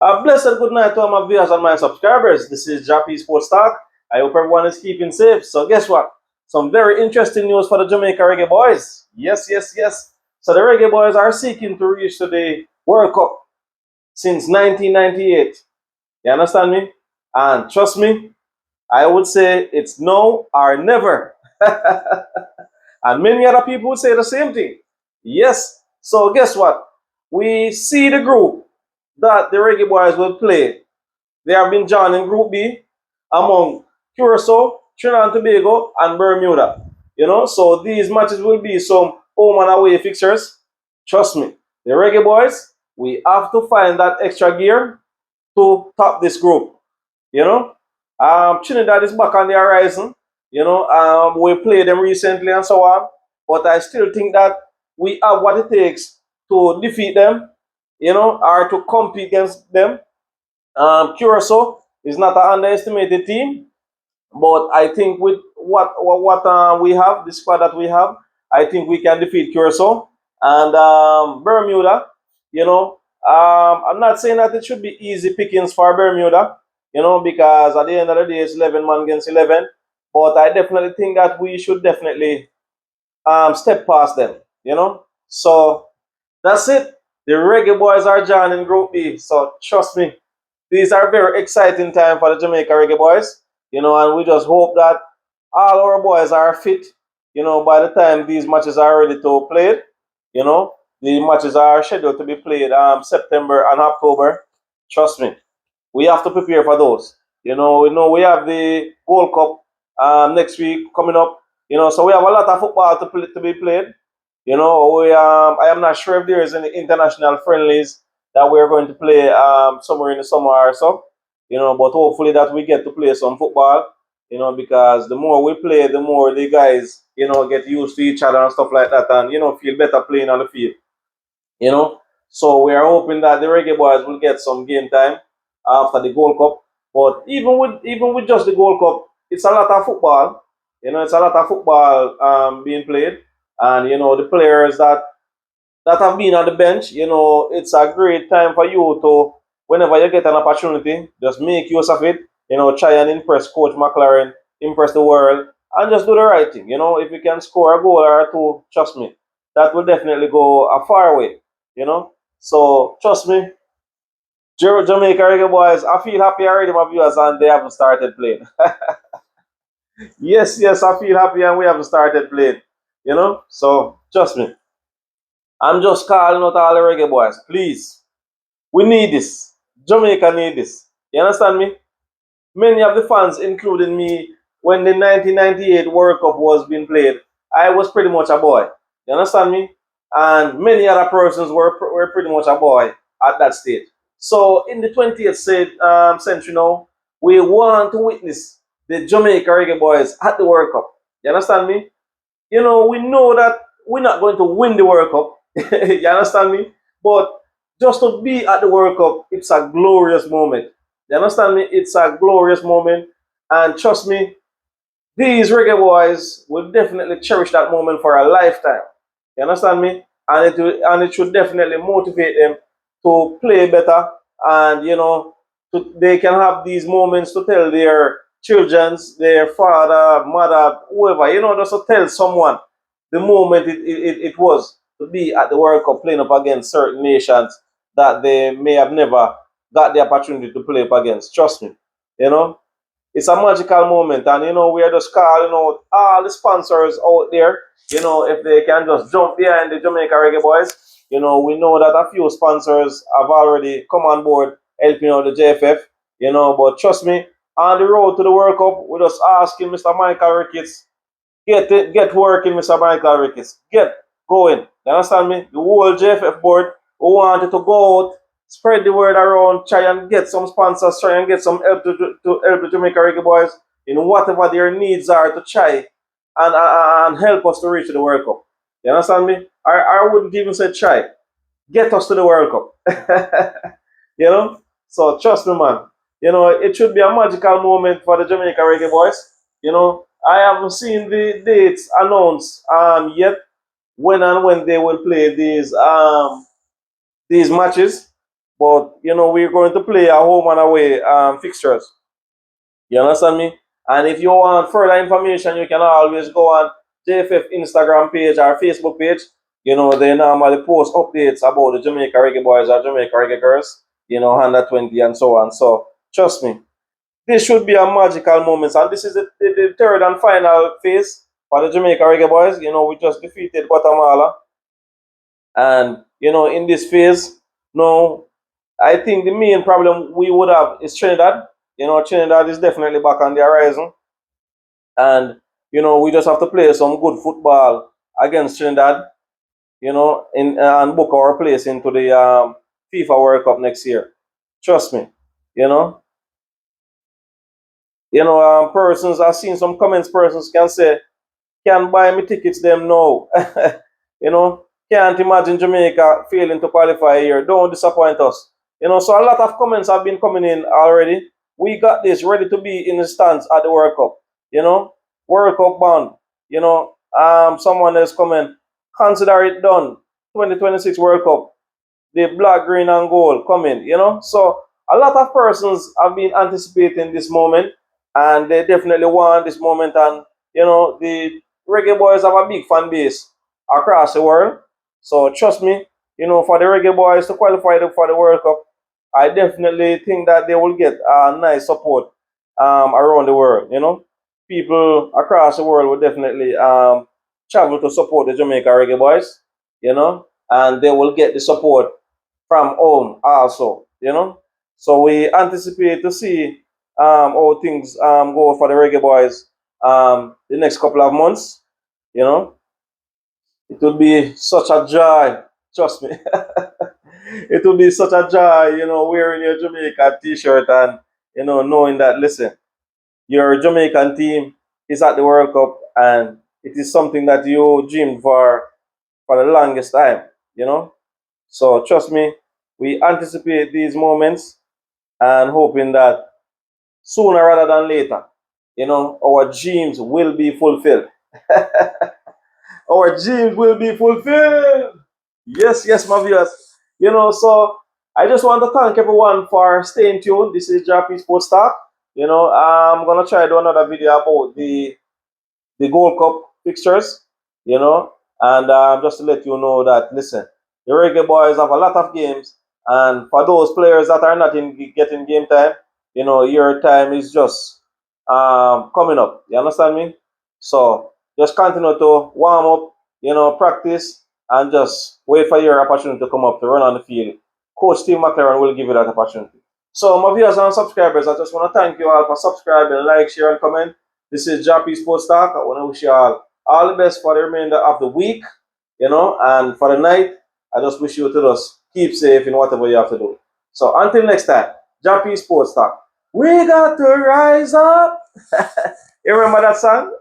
A blessed good night to all my viewers and my subscribers. This is Jah-P Sports Talk. I hope everyone is keeping safe. So guess what? Some very interesting news for the Jamaica Reggae Boys. Yes. So the Reggae Boys are seeking to reach to the World Cup since 1998. You understand me? And trust me, I would say it's now or never. And many other people would say the same thing. Yes. So guess what? We see the group that the Reggae Boys will play. They have been joined in Group B among Curacao, Trinidad and Tobago, and Bermuda. So these matches will be some home and away fixtures. Trust me, the Reggae Boys, we have to find that extra gear to top this group. Trinidad is back on the horizon. We played them recently and so on, but I still think that we have what it takes to defeat them, or to compete against them. Curacao is not an underestimated team, but I think with what we have, the squad that we have, I think we can defeat Curacao and Bermuda. I'm not saying that it should be easy pickings for Bermuda, because at the end of the day, it's 11 man against 11. But I definitely think that we should definitely step past them. So that's it. The Reggae Boys are joining Group B, so trust me, these are very exciting time for the Jamaica Reggae Boys, and we just hope that all our boys are fit, by the time these matches are ready to play. The matches are scheduled to be played September and October. Trust me, we have to prepare for those. We know we have the World Cup next week coming up. So we have a lot of football to be played. I am not sure if there is any international friendlies that we're going to play somewhere in the summer or so. But hopefully that we get to play some football. Because the more we play, the more the guys, get used to each other and stuff like that, and feel better playing on the field. You know. So we are hoping that the Reggae Boys will get some game time after the Gold Cup. But even with just the Gold Cup, it's a lot of football. It's a lot of football being played, and the players that have been on the bench, it's a great time for you to, whenever you get an opportunity, just make use of it. Try and impress Coach McLaren, impress the world, and just do the right thing. If you can score a goal or two, trust me, that will definitely go a far way. So trust me, Jamaica Reggae Boys, I feel happy already, my viewers, and they haven't started playing. Yes, I feel happy, and we haven't started playing. So trust me, I'm just calling out all the Reggae Boys, please. We need this. Jamaica need this. You understand me? Many of the fans, including me, when the 1998 World Cup was being played, I was pretty much a boy. You understand me? And many other persons were pretty much a boy at that stage. So in the 20th century now, we want to witness the Jamaica Reggae Boys at the World Cup. You understand me? We know that we're not going to win the World Cup. You understand me? But just to be at the World Cup, it's a glorious moment. You understand me? It's a glorious moment. And trust me, these Reggae Boys will definitely cherish that moment for a lifetime. You understand me? And it should definitely motivate them to play better, and they can have these moments to tell their children's, their father, mother, whoever, just to tell someone the moment it was to be at the World Cup playing up against certain nations that they may have never got the opportunity to play up against. Trust me. You know, it's a magical moment, and we are just calling out all the sponsors out there. If they can just jump behind the Jamaica Reggae Boys. We know that a few sponsors have already come on board helping out the JFF. But trust me, on the road to the World Cup, we're just asking Mr. Michael Ricketts, get working, Mr. Michael Ricketts, get going. You understand me? The whole JFF board who wanted to go out, spread the word around, try and get some sponsors, try and get some help to help the Jamaica Reggae Boys in whatever their needs are to try and help us to reach the World Cup. You understand me? I wouldn't even say try. Get us to the World Cup. you know? So trust me, man. It should be a magical moment for the Jamaica Reggae Boys. I haven't seen the dates announced yet, when and when they will play these matches. But we're going to play a home and away fixtures. You understand me? And if you want further information, you can always go on JFF Instagram page or Facebook page. They normally post updates about the Jamaica Reggae Boys or Jamaica Reggae Girls, under 20 and so on. So trust me, this should be a magical moment. And this is the third and final phase for the Jamaica Reggae Boys. We just defeated Guatemala. And, in this phase, no, I think the main problem we would have is Trinidad. Trinidad is definitely back on the horizon. And, we just have to play some good football against Trinidad, and book our place into the FIFA World Cup next year. Trust me, you know. Persons, I've seen some comments, persons can say, can buy me tickets them now. Can't imagine Jamaica failing to qualify here. Don't disappoint us. So a lot of comments have been coming in already. We got this ready to be in the stands at the World Cup. World Cup bound. Someone else comment, consider it done. 2026 World Cup, the black, green, and gold coming. So a lot of persons have been anticipating this moment, and they definitely want this moment. And the reggae boys have a big fan base across the world. So trust me, for the reggae boys to qualify for the World Cup, I definitely think that they will get a nice support around the world. People across the world will definitely travel to support the Jamaica Reggae Boys. And they will get the support from home also. So we anticipate to see how things go for the Reggae Boys the next couple of months. You know, it will be such a joy. Trust me. It will be such a joy, wearing your Jamaica t-shirt and, knowing that, listen, your Jamaican team is at the World Cup and it is something that you dreamed for the longest time, So trust me, we anticipate these moments and hoping that sooner rather than later, our dreams will be fulfilled. Our dreams will be fulfilled. Yes, yes, my viewers. So I just want to thank everyone for staying tuned. This is Jah-P Sports Talk. I'm gonna try to do another video about the Gold Cup fixtures, and just to let you know that, listen, the Reggae Boys have a lot of games, and for those players that are not getting game time, your time is just coming up. You understand me? So just continue to warm up, practice, and just wait for your opportunity to come up to run on the field. Coach Steve McLaren will give you that opportunity. So, my viewers and subscribers, I just want to thank you all for subscribing, like, share, and comment. This is Jah-P Sports Talk. I want to wish you all the best for the remainder of the week, and for the night, I just wish you to just keep safe in whatever you have to do. So, until next time, Jah-P Sports Talk. We got to rise up. You remember that song?